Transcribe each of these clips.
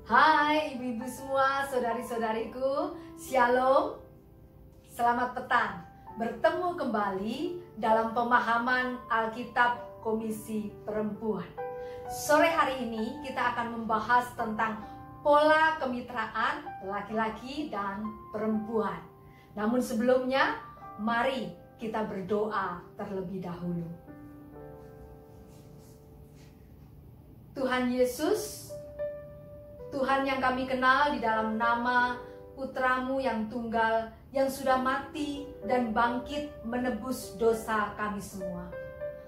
Hai ibu-ibu semua, saudari-saudariku, Shalom. Selamat petang. Bertemu kembali dalam pemahaman Alkitab Komisi Perempuan. Sore hari ini kita akan membahas tentang pola kemitraan laki-laki dan perempuan. Namun sebelumnya, mari kita berdoa terlebih dahulu. Tuhan Yesus, Tuhan yang kami kenal di dalam nama Putramu yang tunggal, yang sudah mati dan bangkit menebus dosa kami semua.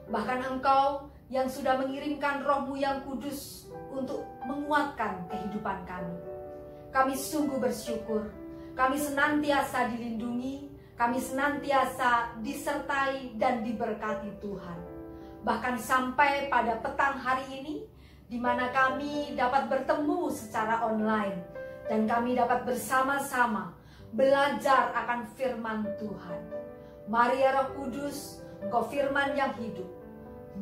Bahkan Engkau yang sudah mengirimkan Roh-Mu yang kudus untuk menguatkan kehidupan kami. Kami sungguh bersyukur, kami senantiasa dilindungi, kami senantiasa disertai dan diberkati Tuhan. Bahkan sampai pada petang hari ini, di mana kami dapat bertemu secara online dan kami dapat bersama-sama belajar akan firman Tuhan. Mari ya Roh Kudus, Engkau firman yang hidup.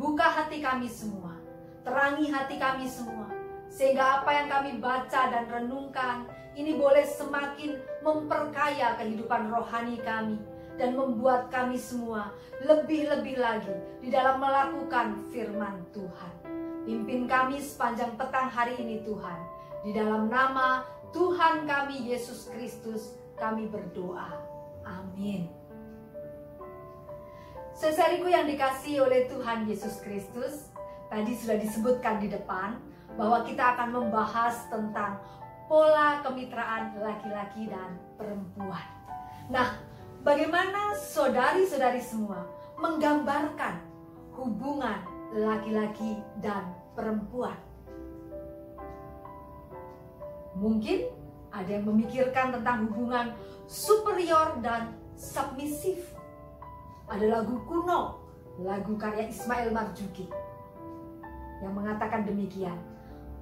Buka hati kami semua, terangi hati kami semua, sehingga apa yang kami baca dan renungkan ini boleh semakin memperkaya kehidupan rohani kami dan membuat kami semua lebih-lebih lagi di dalam melakukan firman Tuhan. Pimpin kami sepanjang petang hari ini Tuhan. Di dalam nama Tuhan kami Yesus Kristus kami berdoa. Amin. Saudariku yang dikasihi oleh Tuhan Yesus Kristus, tadi sudah disebutkan di depan bahwa kita akan membahas tentang pola kemitraan laki-laki dan perempuan. Nah, bagaimana saudari-saudari semua menggambarkan hubungan laki-laki dan perempuan? Mungkin ada yang memikirkan tentang hubungan superior dan submisif. Ada lagu kuno, lagu karya Ismail Marzuki yang mengatakan demikian.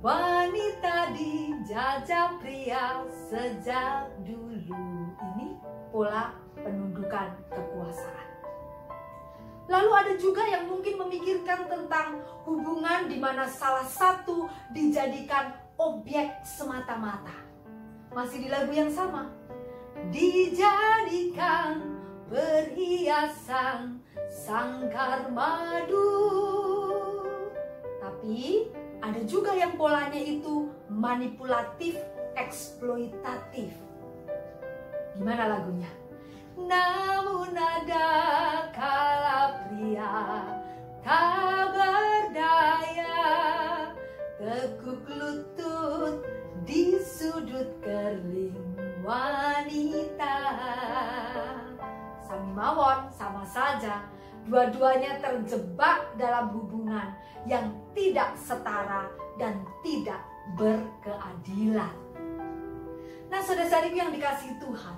Wanita dijajah pria sejak dulu. Ini pola penundukan kekuasaan. Lalu ada juga yang mungkin memikirkan tentang hubungan di mana salah satu dijadikan objek semata-mata. Masih di lagu yang sama. Dijadikan perhiasan sangkar madu. Tapi ada juga yang polanya itu manipulatif, eksploitatif. Gimana lagunya? Namun ada kala pria tak berdaya, tekuk lutut di sudut kerling wanita. Sami mawon, sama saja. Dua-duanya terjebak dalam hubungan yang tidak setara dan tidak berkeadilan. Nah, saudara-saudariku yang dikasihi Tuhan,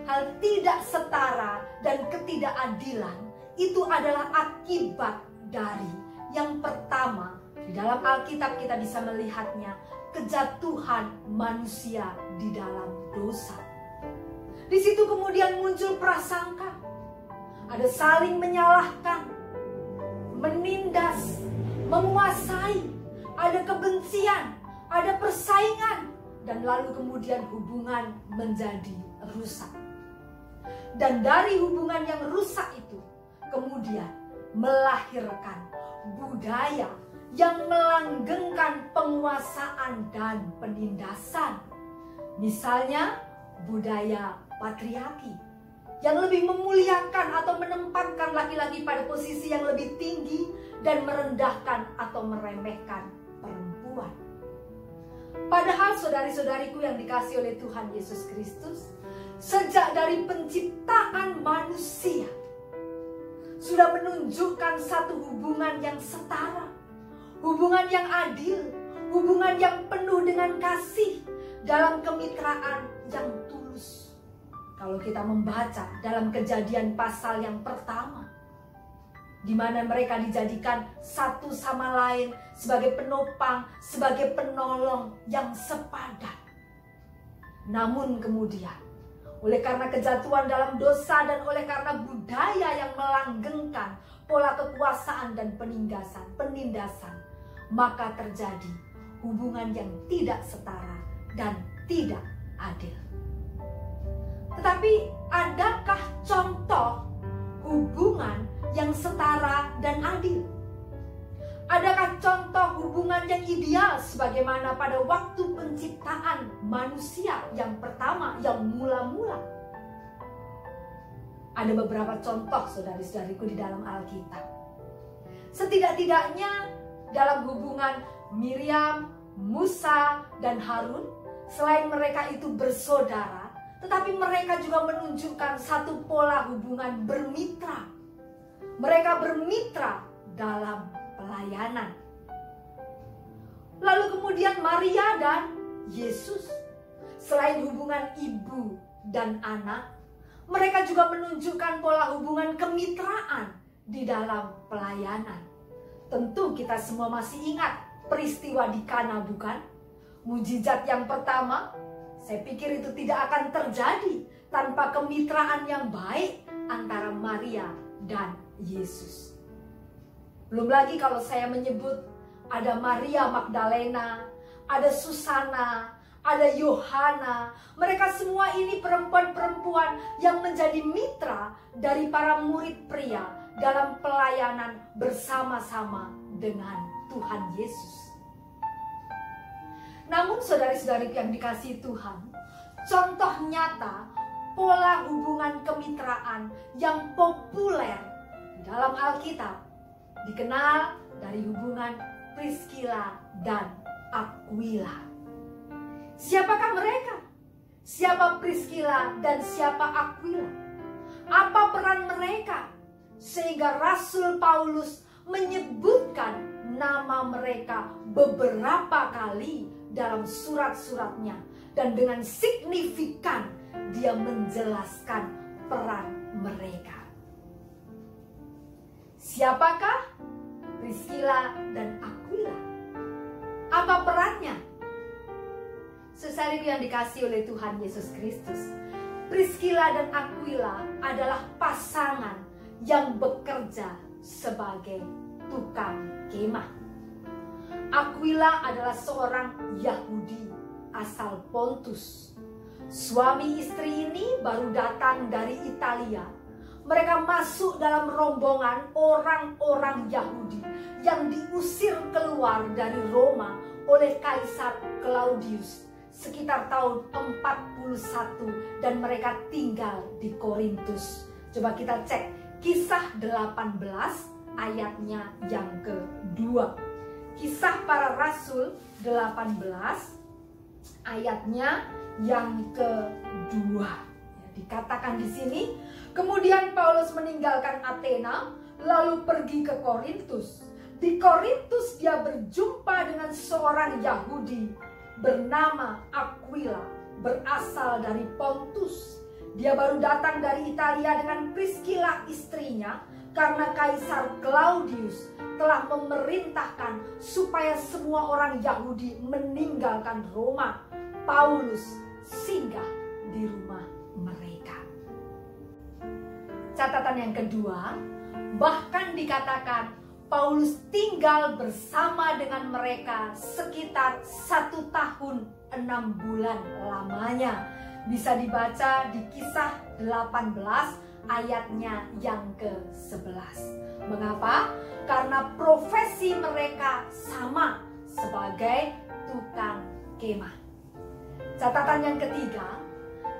hal tidak setara dan ketidakadilan itu adalah akibat dari yang pertama, di dalam Alkitab kita bisa melihatnya, kejatuhan manusia di dalam dosa. Di situ kemudian muncul prasangka, ada saling menyalahkan, menindas, menguasai, ada kebencian, ada persaingan, dan lalu kemudian hubungan menjadi rusak. Dan dari hubungan yang rusak itu kemudian melahirkan budaya yang melanggengkan penguasaan dan penindasan. Misalnya budaya patriarki yang lebih memuliakan atau menempatkan laki-laki pada posisi yang lebih tinggi dan merendahkan atau meremehkan perempuan. Padahal saudari-saudariku yang dikasihi oleh Tuhan Yesus Kristus, sejak dari penciptaan manusia sudah menunjukkan satu hubungan yang setara, hubungan yang adil, hubungan yang penuh dengan kasih dalam kemitraan yang tulus. Kalau kita membaca dalam Kejadian pasal yang pertama, di mana mereka dijadikan satu sama lain sebagai penopang, sebagai penolong yang sepadan. Namun kemudian, oleh karena kejatuhan dalam dosa dan oleh karena budaya yang melanggengkan pola kekuasaan dan penindasan, maka terjadi hubungan yang tidak setara dan tidak adil. Tetapi adakah contoh hubungan yang setara dan adil? Adakah contoh hubungan yang ideal sebagaimana pada waktu penciptaan manusia yang pertama, yang mula-mula? Ada beberapa contoh saudari-saudariku di dalam Alkitab. Setidak-tidaknya dalam hubungan Miriam, Musa, dan Harun, selain mereka itu bersaudara, tetapi mereka juga menunjukkan satu pola hubungan bermitra. Mereka bermitra dalam pelayanan. Lalu kemudian Maria dan Yesus, selain hubungan ibu dan anak, mereka juga menunjukkan pola hubungan kemitraan di dalam pelayanan. Tentu kita semua masih ingat peristiwa di Kana, bukan? Mujizat yang pertama, saya pikir itu tidak akan terjadi tanpa kemitraan yang baik antara Maria dan Yesus. Belum lagi kalau saya menyebut ada Maria Magdalena, ada Susana, ada Yohana. Mereka semua ini perempuan-perempuan yang menjadi mitra dari para murid pria dalam pelayanan bersama-sama dengan Tuhan Yesus. Namun saudari-saudari yang dikasihi Tuhan, contoh nyata pola hubungan kemitraan yang populer di dalam Alkitab dikenal dari hubungan Priskila dan Aquila. Siapakah mereka? Siapa Priskila dan siapa Aquila? Apa peran mereka? Sehingga Rasul Paulus menyebutkan nama mereka beberapa kali dalam surat-suratnya. Dan dengan signifikan dia menjelaskan peran mereka. Siapakah Priskila dan Aquila? Apa perannya? Saudari yang dikasihi oleh Tuhan Yesus Kristus, Priskila dan Aquila adalah pasangan yang bekerja sebagai tukang kemah. Aquila adalah seorang Yahudi asal Pontus. Suami istri ini baru datang dari Italia. Mereka masuk dalam rombongan orang-orang Yahudi yang diusir keluar dari Roma oleh Kaisar Claudius sekitar tahun 41 dan mereka tinggal di Korintus. Coba kita cek Kisah 18 ayatnya yang kedua. Kisah para Rasul 18 ayatnya yang kedua. Dikatakan di sini, kemudian Paulus meninggalkan Athena lalu pergi ke Korintus. Di Korintus dia berjumpa dengan seorang Yahudi bernama Aquila, berasal dari Pontus. Dia baru datang dari Italia dengan Priskila istrinya karena Kaisar Claudius telah memerintahkan supaya semua orang Yahudi meninggalkan Roma. Paulus singgah di rumah mereka. Catatan yang kedua, bahkan dikatakan Paulus tinggal bersama dengan mereka sekitar 1 tahun 6 bulan lamanya. Bisa dibaca di Kisah 18 ayatnya yang ke-11. Mengapa? Karena profesi mereka sama sebagai tukang kemah. Catatan yang ketiga,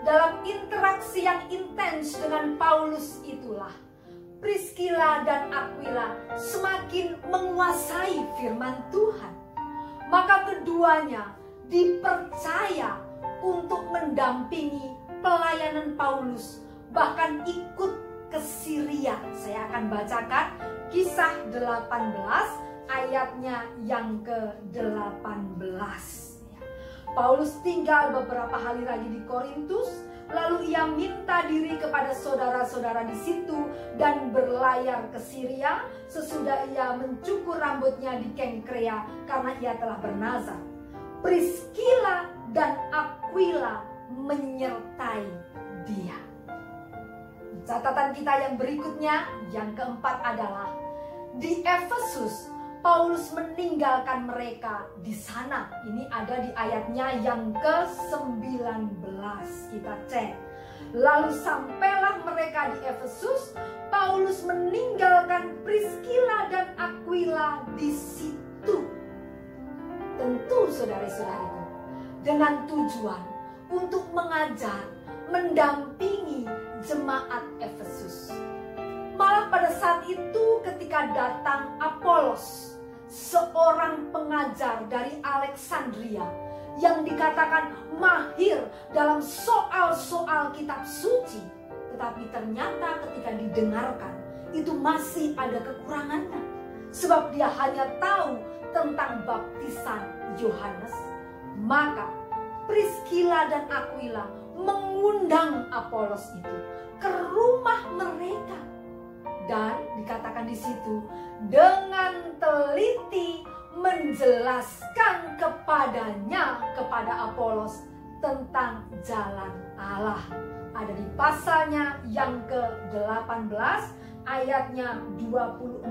dalam interaksi yang intens dengan Paulus itulah Priskila dan Aquila semakin menguasai firman Tuhan. Maka keduanya dipercaya untuk mendampingi pelayanan Paulus, bahkan ikut ke Syria. Saya akan bacakan Kisah 18 ayatnya yang ke-18. Paulus tinggal beberapa hari lagi di Korintus, lalu ia minta diri kepada saudara-saudara di situ dan berlayar ke Syria sesudah ia mencukur rambutnya di Kengkrea karena ia telah bernazar. Priskila dan Aquila menyertai dia. Catatan kita yang berikutnya, yang keempat adalah di Efesus Paulus meninggalkan mereka di sana. Ini ada di ayatnya yang ke-19. Kita cek. Lalu sampailah mereka di Efesus. Paulus meninggalkan Priskila dan Aquila di situ. Tentu saudara-saudariku, dengan tujuan untuk mengajar, mendampingi jemaat Efesus. Malah pada saat itu ketika datang Apolos, seorang pengajar dari Alexandria yang dikatakan mahir dalam soal-soal kitab suci, tetapi ternyata ketika didengarkan itu masih ada kekurangannya, sebab dia hanya tahu tentang baptisan Yohanes. Maka Priskila dan Aquila mengundang Apolos itu ke rumah mereka. Dan dikatakan di situ, dengan teliti menjelaskan kepada Apolos tentang jalan Allah. Ada di pasalnya yang ke-18 ayatnya 24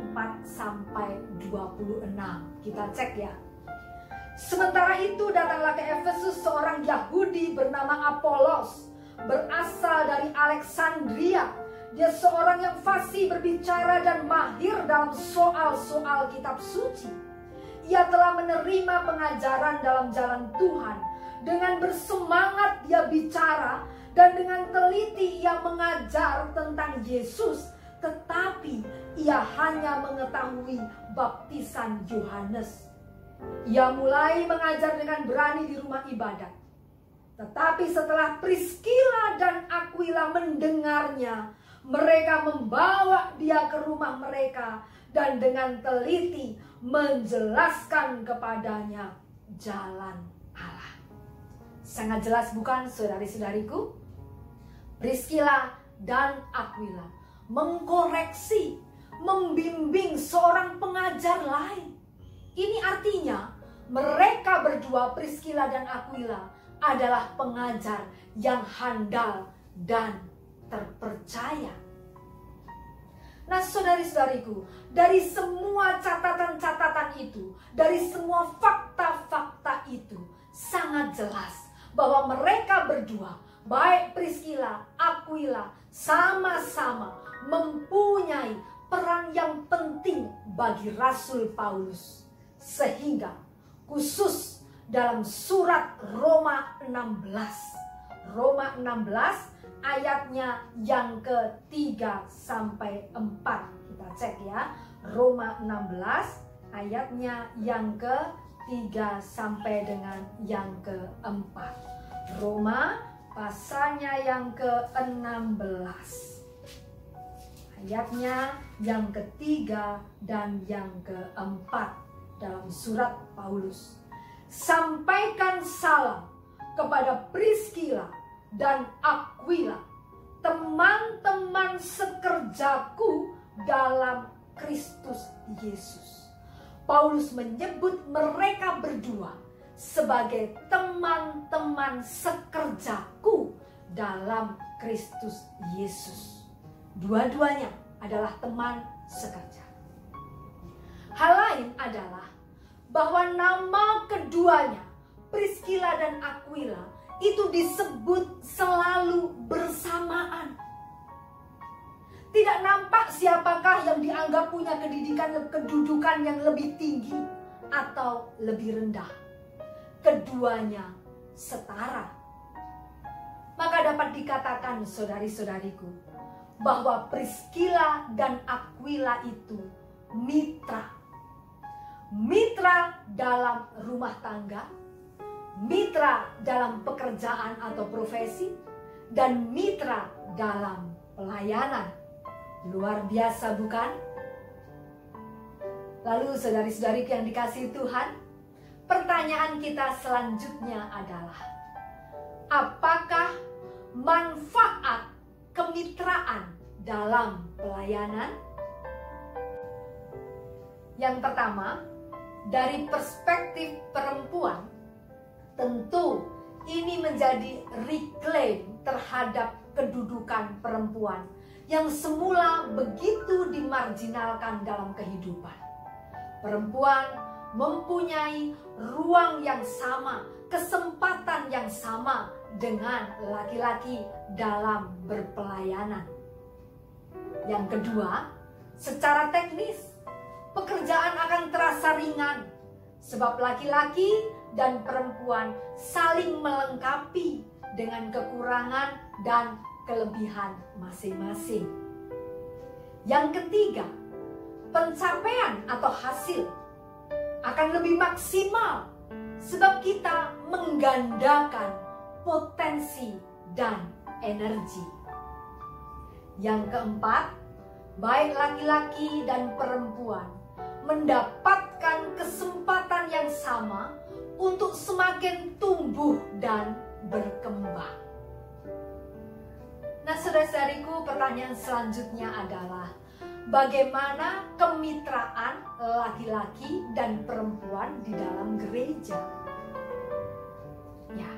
sampai 26. Kita cek ya. Sementara itu datanglah ke Efesus seorang Yahudi bernama Apolos, berasal dari Alexandria. Dia seorang yang fasih berbicara dan mahir dalam soal-soal kitab suci. Ia telah menerima pengajaran dalam jalan Tuhan. Dengan bersemangat dia bicara dan dengan teliti ia mengajar tentang Yesus. Tetapi ia hanya mengetahui baptisan Yohanes. Ia mulai mengajar dengan berani di rumah ibadat. Tetapi setelah Priskila dan Aquila mendengarnya, mereka membawa dia ke rumah mereka dan dengan teliti menjelaskan kepadanya jalan Allah. Sangat jelas bukan saudari-saudariku? Priskila dan Aquila mengkoreksi, membimbing seorang pengajar lain. Ini artinya mereka berdua, Priskila dan Aquila, adalah pengajar yang handal dan terpercaya. Nah saudari-saudariku, dari semua catatan-catatan itu, dari semua fakta-fakta itu, sangat jelas bahwa mereka berdua, baik Priskila, Aquila, sama-sama mempunyai peran yang penting bagi Rasul Paulus. Sehingga khusus dalam surat Roma 16 ayatnya yang ke-3 sampai 4. Kita cek ya. Roma 16 ayatnya yang ke-3 sampai dengan yang ke-4. Roma pasalnya yang ke-16 ayatnya yang ke-3 dan yang ke-4 dalam surat Paulus. Sampaikan salam kepada Priskila dan Aquila, teman-teman sekerjaku dalam Kristus Yesus. Paulus menyebut mereka berdua sebagai teman-teman sekerjaku dalam Kristus Yesus. Dua-duanya adalah teman sekerja. Hal lain adalah bahwa nama keduanya, Priskila dan Aquila, itu disebut selalu bersamaan. Tidak nampak siapakah yang dianggap punya kedudukan yang lebih tinggi atau lebih rendah. Keduanya setara. Maka dapat dikatakan saudari-saudariku bahwa Priskila dan Aquila itu mitra. Mitra dalam rumah tangga, mitra dalam pekerjaan atau profesi, dan mitra dalam pelayanan. Luar biasa bukan? Lalu saudari-saudariku yang dikasihi Tuhan, pertanyaan kita selanjutnya adalah, apakah manfaat kemitraan dalam pelayanan? Yang pertama, dari perspektif perempuan, tentu ini menjadi reclaim terhadap kedudukan perempuan yang semula begitu dimarginalkan dalam kehidupan. Perempuan mempunyai ruang yang sama, kesempatan yang sama dengan laki-laki dalam berpelayanan. Yang kedua, secara teknis, pekerjaan akan terasa ringan sebab laki-laki dan perempuan saling melengkapi dengan kekurangan dan kelebihan masing-masing. Yang ketiga, pencapaian atau hasil akan lebih maksimal sebab kita menggandakan potensi dan energi. Yang keempat, baik laki-laki dan perempuan mendapatkan kesempatan yang sama untuk semakin tumbuh dan berkembang. Nah, saudara-saudariku, pertanyaan selanjutnya adalah bagaimana kemitraan laki-laki dan perempuan di dalam gereja? Ya,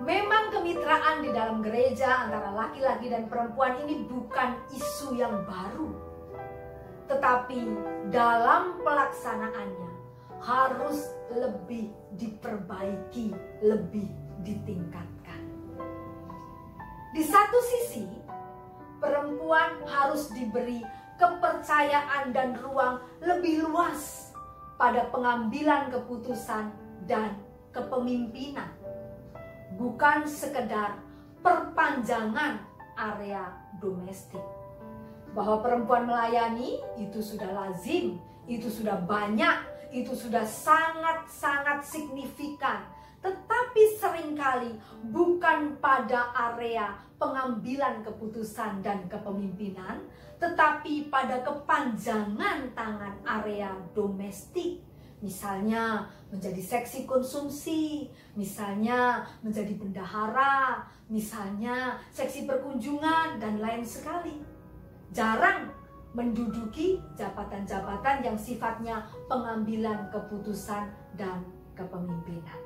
memang kemitraan di dalam gereja antara laki-laki dan perempuan ini bukan isu yang baru. Tetapi dalam pelaksanaannya harus lebih diperbaiki, lebih ditingkatkan. Di satu sisi, perempuan harus diberi kepercayaan dan ruang lebih luas pada pengambilan keputusan dan kepemimpinan. Bukan sekedar perpanjangan area domestik. Bahwa perempuan melayani itu sudah lazim, itu sudah banyak, itu sudah sangat-sangat signifikan. Tetapi seringkali bukan pada area pengambilan keputusan dan kepemimpinan, tetapi pada kepanjangan tangan area domestik. Misalnya menjadi seksi konsumsi, misalnya menjadi bendahara, misalnya seksi perkunjungan, dan lain sekali. Jarang menduduki jabatan-jabatan yang sifatnya pengambilan keputusan dan kepemimpinan.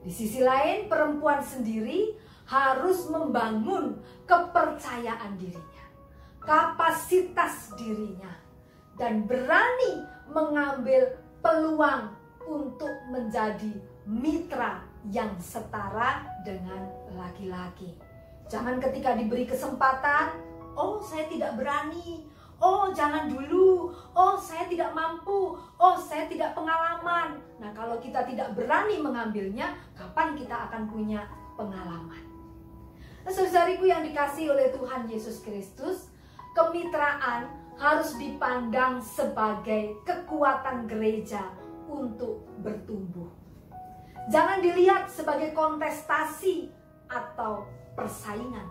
Di sisi lain, perempuan sendiri harus membangun kepercayaan dirinya, kapasitas dirinya, dan berani mengambil peluang untuk menjadi mitra yang setara dengan laki-laki. Jangan ketika diberi kesempatan, oh saya tidak berani, oh jangan dulu, oh saya tidak mampu, oh saya tidak pengalaman. Nah, kalau kita tidak berani mengambilnya, kapan kita akan punya pengalaman? Nah, saudariku yang dikasihi oleh Tuhan Yesus Kristus, kemitraan harus dipandang sebagai kekuatan gereja untuk bertumbuh. Jangan dilihat sebagai kontestasi atau persaingan.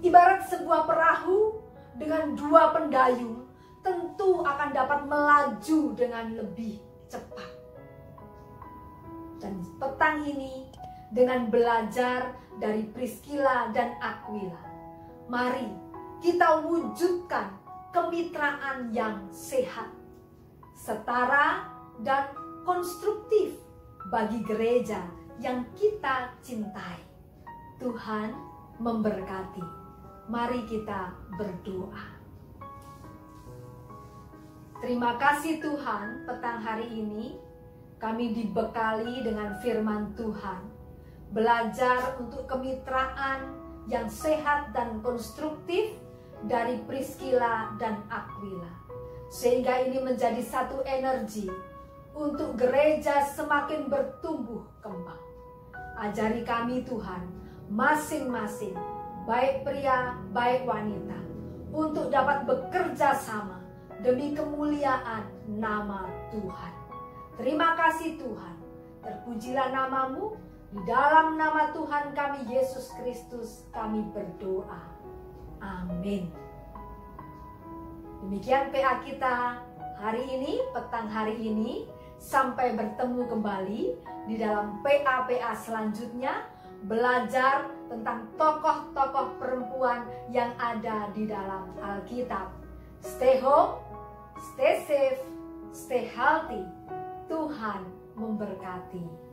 Ibarat sebuah perahu dengan dua pendayung, tentu akan dapat melaju dengan lebih cepat. Dan petang ini, dengan belajar dari Priscilla dan Aquila, mari kita wujudkan kemitraan yang sehat, setara, dan konstruktif bagi gereja yang kita cintai. Tuhan memberkati. Mari kita berdoa. Terima kasih Tuhan, petang hari ini kami dibekali dengan firman Tuhan. Belajar untuk kemitraan yang sehat dan konstruktif dari Priscilla dan Aquila. Sehingga ini menjadi satu energi untuk gereja semakin bertumbuh kembang. Ajari kami Tuhan, masing-masing, baik pria, baik wanita, untuk dapat bekerja sama demi kemuliaan nama Tuhan. Terima kasih Tuhan, terpujilah namamu, di dalam nama Tuhan kami Yesus Kristus kami berdoa. Amin. Demikian PA kita hari ini, petang hari ini. Sampai bertemu kembali di dalam PA-PA selanjutnya, belajar tentang tokoh-tokoh perempuan yang ada di dalam Alkitab. Stay home, stay safe, stay healthy. Tuhan memberkati.